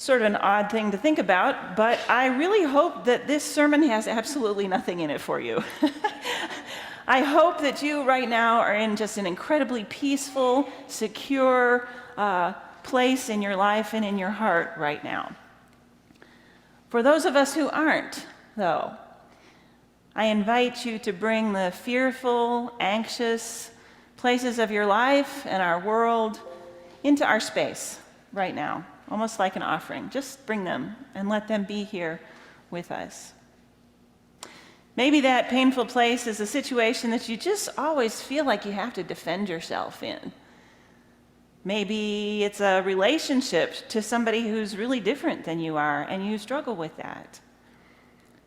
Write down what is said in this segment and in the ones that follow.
Sort of an odd thing to think about, but I really hope that this sermon has absolutely nothing in it for you. I hope that you right now are in just an incredibly peaceful, secure place in your life and in your heart right now. For those of us who aren't, though, I invite you to bring the fearful, anxious places of your life and our world into our space right now, almost like an offering. Just bring them and let them be here with us. Maybe that painful place is a situation that you just always feel like you have to defend yourself in. Maybe it's a relationship to somebody who's really different than you are, and you struggle with that.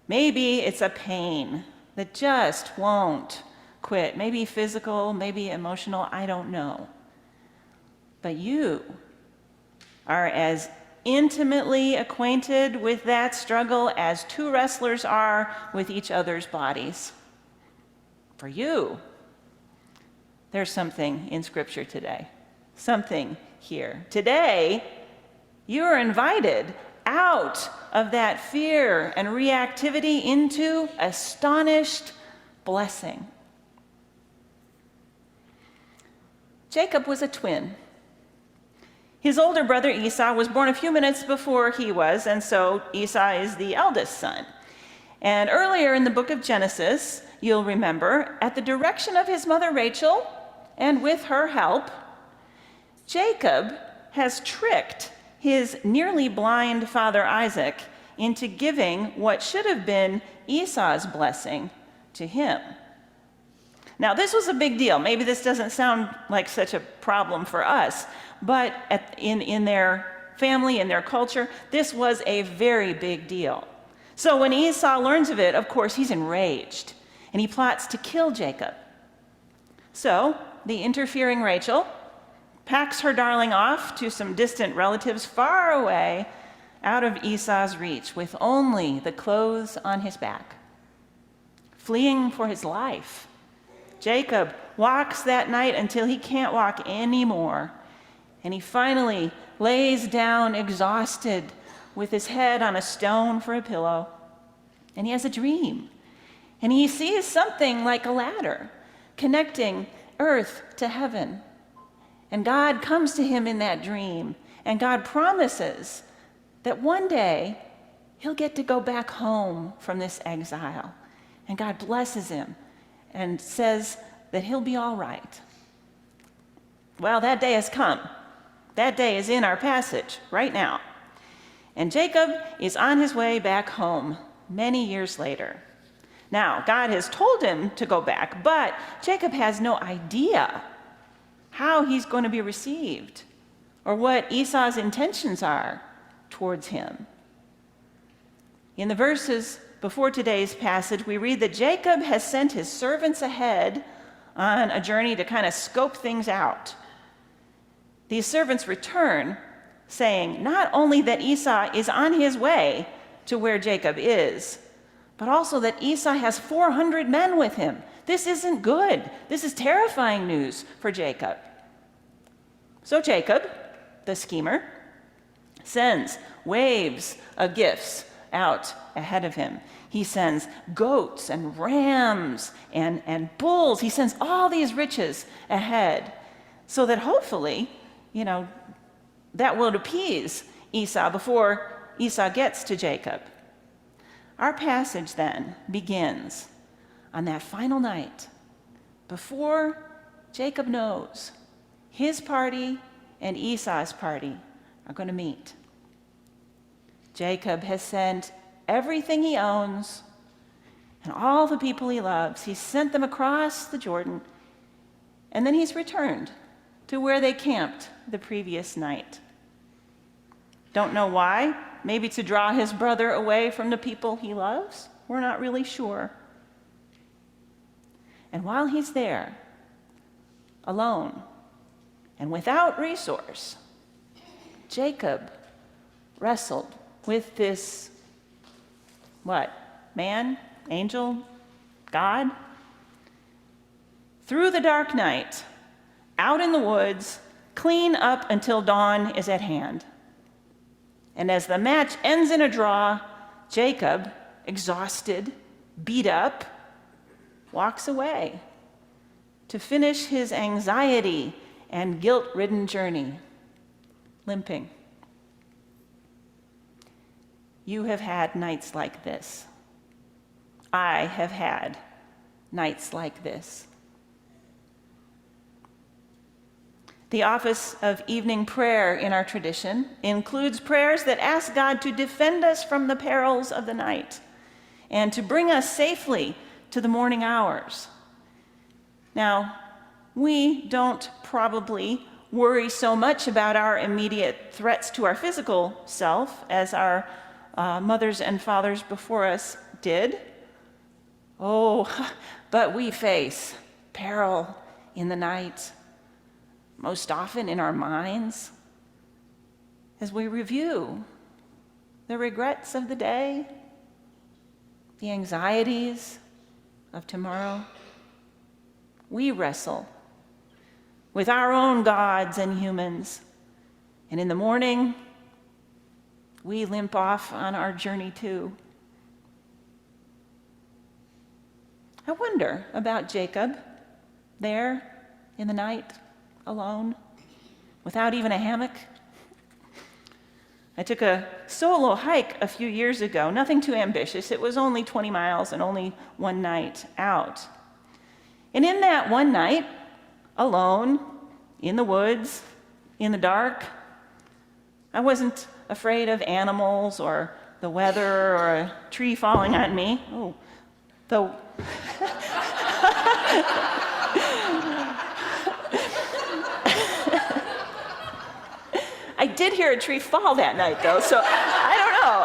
Maybe it's a pain that just won't quit. Maybe physical, maybe emotional, I don't know. But you are as intimately acquainted with that struggle as two wrestlers are with each other's bodies. For you, there's something in Scripture today, something here. Today, you are invited out of that fear and reactivity into astonished blessing. Jacob was a twin. His older brother Esau was born a few minutes before he was, and so Esau is the eldest son. And earlier in the book of Genesis, you'll remember, at the direction of his mother Rachel, and with her help, Jacob has tricked his nearly blind father Isaac into giving what should have been Esau's blessing to him. Now, this was a big deal. Maybe this doesn't sound like such a problem for us, but in their family, in their culture, this was a very big deal. So when Esau learns of it, of course, he's enraged, and he plots to kill Jacob. So the interfering Rachel packs her darling off to some distant relatives far away, out of Esau's reach, with only the clothes on his back. Fleeing for his life, Jacob walks that night until he can't walk anymore, and he finally lays down exhausted with his head on a stone for a pillow, and he has a dream, and he sees something like a ladder connecting earth to heaven. And God comes to him in that dream, and God promises that one day he'll get to go back home from this exile. And God blesses him and says that he'll be all right. Well, that day has come. That day is in our passage right now. And Jacob is on his way back home many years later. Now, God has told him to go back, but Jacob has no idea how he's going to be received or what Esau's intentions are towards him. In the verses before today's passage, we read that Jacob has sent his servants ahead on a journey to kind of scope things out. These servants return saying not only that Esau is on his way to where Jacob is, but also that Esau has 400 men with him. This isn't good. This is terrifying news for Jacob. So Jacob, the schemer, sends waves of gifts out ahead of him. He sends goats and rams and bulls. He sends all these riches ahead so that hopefully, that will appease Esau before Esau gets to Jacob. Our passage then begins on that final night before Jacob knows his party and Esau's party are going to meet. Jacob has sent everything he owns and all the people he loves. He's sent them across the Jordan, and then he's returned to where they camped the previous night. Don't know why. Maybe to draw his brother away from the people he loves? We're not really sure. And while he's there, alone and without resource, Jacob wrestled with this, man, angel, God? Through the dark night, out in the woods, clean up until dawn is at hand. And as the match ends in a draw, Jacob, exhausted, beat up, walks away to finish his anxiety and guilt-ridden journey, limping. You have had nights like this. I have had nights like this. The office of evening prayer in our tradition includes prayers that ask God to defend us from the perils of the night and to bring us safely to the morning hours. Now, we don't probably worry so much about our immediate threats to our physical self as our mothers and fathers before us did. Oh, but we face peril in the night, most often in our minds, as we review the regrets of the day, the anxieties of tomorrow. We wrestle with our own gods and humans, and in the morning, we limp off on our journey too. I wonder about Jacob there in the night, alone, without even a hammock. I took a solo hike a few years ago, nothing too ambitious. It was only 20 miles and only one night out. And in that one night, alone, in the woods, in the dark, I wasn't afraid of animals or the weather or a tree falling on me. Oh, though. I did hear a tree fall that night, though, so I don't know.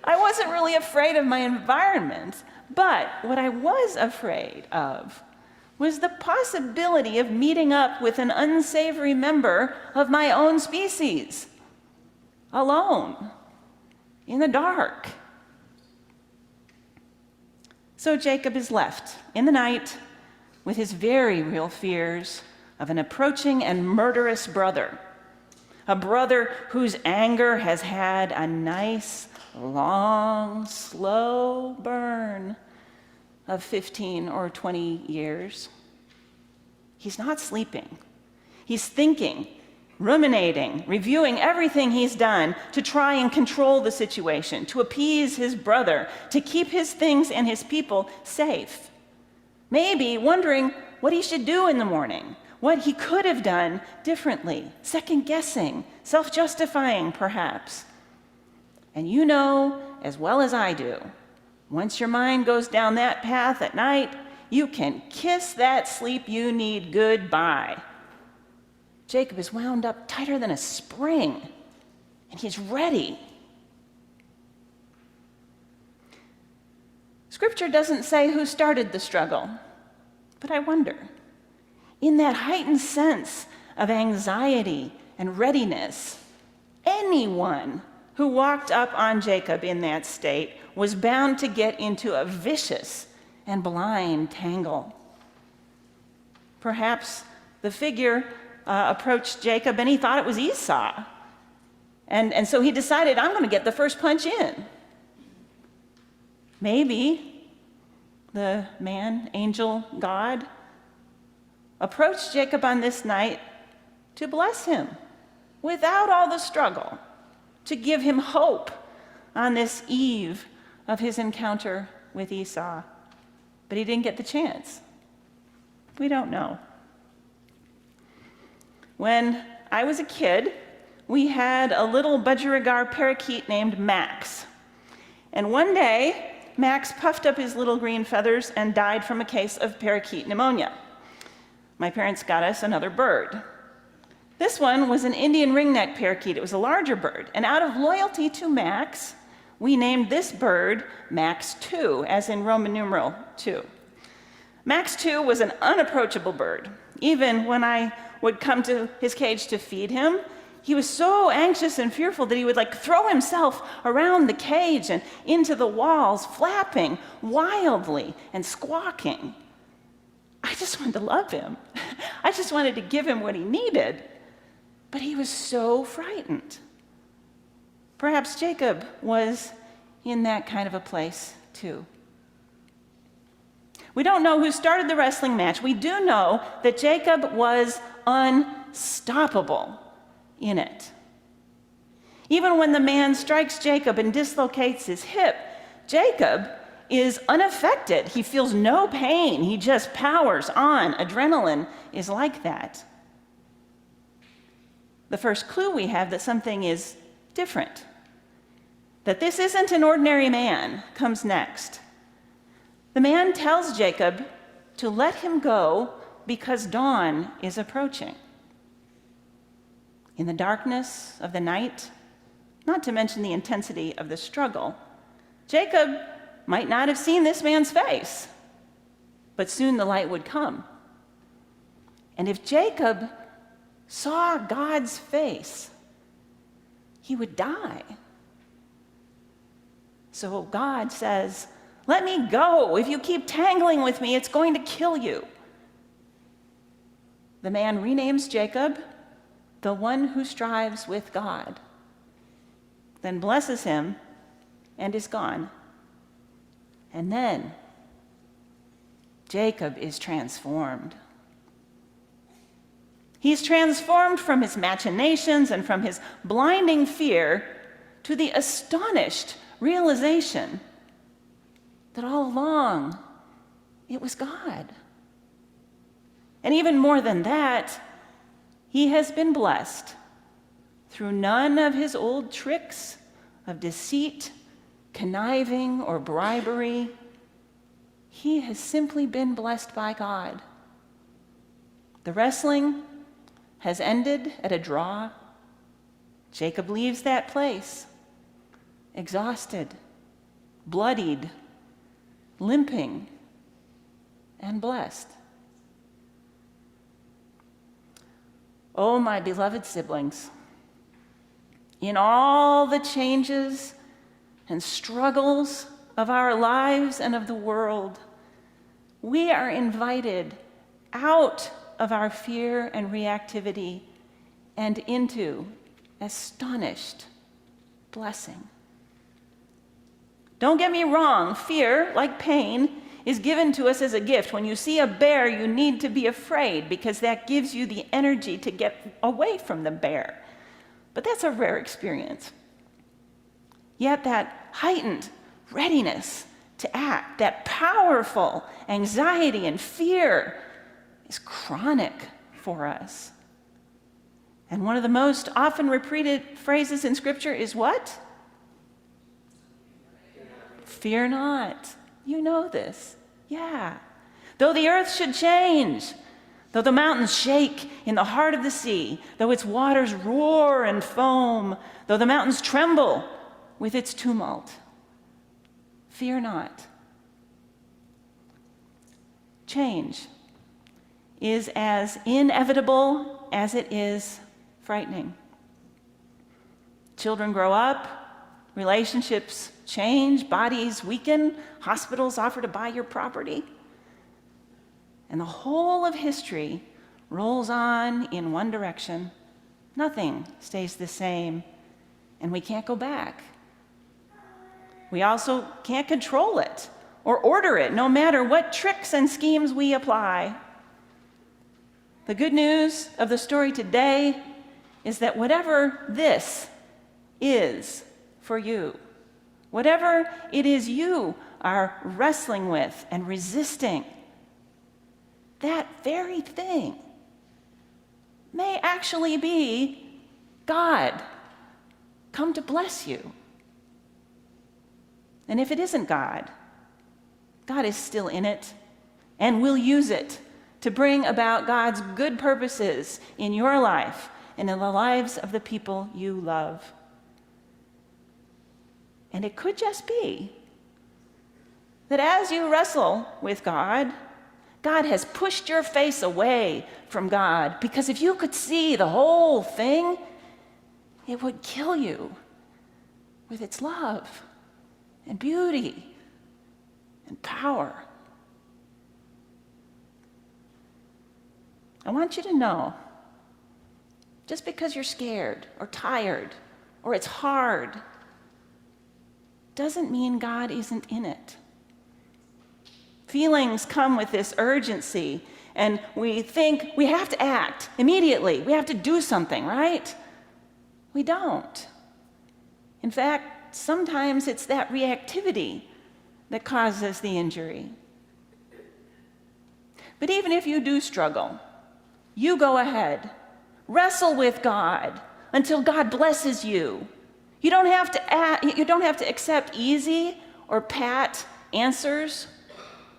I wasn't really afraid of my environment, but what I was afraid of was the possibility of meeting up with an unsavory member of my own species, alone, in the dark. So Jacob is left in the night with his very real fears of an approaching and murderous brother, a brother whose anger has had a nice, long, slow burn of 15 or 20 years. He's not sleeping. He's thinking, ruminating, reviewing everything he's done to try and control the situation, to appease his brother, to keep his things and his people safe. Maybe wondering what he should do in the morning, what he could have done differently, second-guessing, self-justifying perhaps. And you know as well as I do, once your mind goes down that path at night, you can kiss that sleep you need goodbye. Jacob is wound up tighter than a spring, and he's ready. Scripture doesn't say who started the struggle, but I wonder, in that heightened sense of anxiety and readiness, anyone who walked up on Jacob in that state was bound to get into a vicious and blind tangle. Perhaps the figure approached Jacob and he thought it was Esau. And so he decided, I'm going to get the first punch in. Maybe the man, angel, God, approached Jacob on this night to bless him without all the struggle, to give him hope on this eve of his encounter with Esau. But he didn't get the chance. We don't know. When I was a kid, we had a little budgerigar parakeet named Max. And one day, Max puffed up his little green feathers and died from a case of parakeet pneumonia. My parents got us another bird. This one was an Indian ringneck parakeet. It was a larger bird. And out of loyalty to Max, we named this bird Max 2, as in Roman numeral 2. Max 2 was an unapproachable bird. Even when I would come to his cage to feed him, he was so anxious and fearful that he would throw himself around the cage and into the walls, flapping wildly and squawking. I just wanted to love him. I just wanted to give him what he needed. But he was so frightened. Perhaps Jacob was in that kind of a place too. We don't know who started the wrestling match. We do know that Jacob was unstoppable in it. Even when the man strikes Jacob and dislocates his hip, Jacob is unaffected. He feels no pain. He just powers on. Adrenaline is like that. The first clue we have that something is different, that this isn't an ordinary man, comes next. The man tells Jacob to let him go because dawn is approaching. In the darkness of the night, not to mention the intensity of the struggle, Jacob might not have seen this man's face, but soon the light would come. And if Jacob saw God's face, he would die. So God says, "Let me go. If you keep tangling with me, it's going to kill you." The man renames Jacob the one who strives with God, then blesses him and is gone. And then Jacob is transformed. He's transformed from his machinations and from his blinding fear to the astonished realization that all along it was God. And even more than that, he has been blessed through none of his old tricks of deceit, conniving, or bribery. He has simply been blessed by God. The wrestling has ended at a draw. Jacob leaves that place, exhausted, bloodied, limping, and blessed. Oh, my beloved siblings, in all the changes and struggles of our lives and of the world, we are invited out of our fear and reactivity and into astonished blessing. Don't get me wrong, fear, like pain, is given to us as a gift. When you see a bear, you need to be afraid because that gives you the energy to get away from the bear. But that's a rare experience. Yet that heightened readiness to act, that powerful anxiety and fear is chronic for us. And one of the most often repeated phrases in Scripture is what? Fear not. You know this. Yeah. Though the earth should change, though the mountains shake in the heart of the sea, though its waters roar and foam, though the mountains tremble with its tumult, fear not. Change is as inevitable as it is frightening. Children grow up, relationships change, bodies weaken, hospitals offer to buy your property. And the whole of history rolls on in one direction. Nothing stays the same, and we can't go back. We also can't control it or order it, no matter what tricks and schemes we apply. The good news of the story today is that whatever this is for you, whatever it is you are wrestling with and resisting, that very thing may actually be God come to bless you. And if it isn't God, God is still in it and will use it to bring about God's good purposes in your life and in the lives of the people you love. And it could just be that as you wrestle with God, God has pushed your face away from God, because if you could see the whole thing, it would kill you with its love and beauty and power. I want you to know Just because you're scared or tired or it's hard doesn't mean God isn't in it. Feelings come with this urgency, and we think we have to act immediately. We have to do something, right? We don't. In fact, sometimes it's that reactivity that causes the injury. But even if you do struggle, you go ahead. Wrestle with God until God blesses you. You don't have to accept easy or pat answers.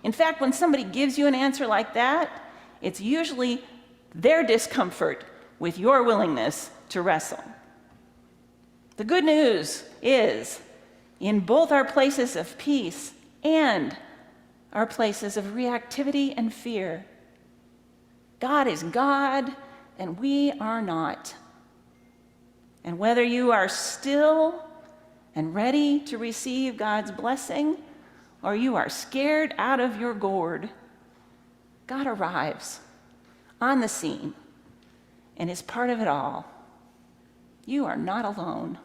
In fact, when somebody gives you an answer like that, it's usually their discomfort with your willingness to wrestle. The good news is, in both our places of peace and our places of reactivity and fear, God is God and we are not. And whether you are still and ready to receive God's blessing, or you are scared out of your gourd, God arrives on the scene and is part of it all. You are not alone,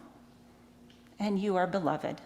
and you are beloved.